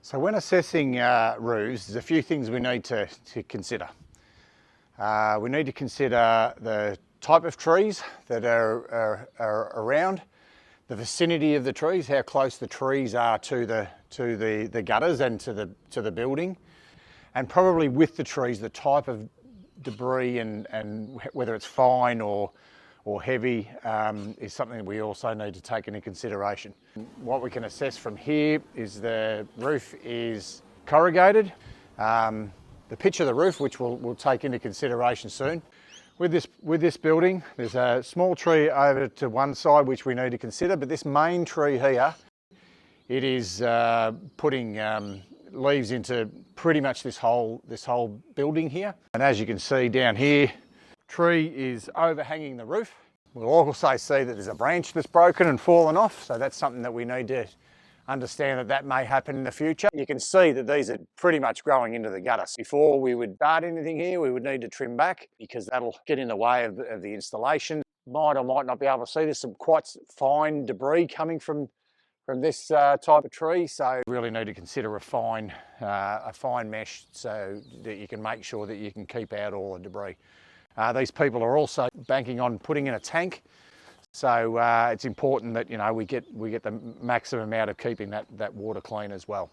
So when assessing roofs, there's a few things we need to consider. We need to consider the type of trees that are around, the vicinity of the trees, how close the trees are to the gutters and to the building, and probably with the trees, the type of debris and whether it's fine or heavy is something that we also need to take into consideration. What we can assess from here is the roof is corrugated. The pitch of the roof, which we'll take into consideration soon. With this building, there's a small tree over to one side which we need to consider, but this main tree here, it is putting leaves into pretty much this whole building here. And as you can see down here, tree is overhanging the roof. We'll also see that there's a branch that's broken and fallen off, so that's something that we need to understand that may happen in the future. You can see that these are pretty much growing into the gutter. Before we would start anything here, we would need to trim back because that'll get in the way of the installation. Might or might not be able to see, there's some quite fine debris coming from this type of tree, so really need to consider a fine mesh so that you can make sure that you can keep out all the debris. These people are also banking on putting in a tank, so it's important that we get the maximum out of keeping that water clean as well.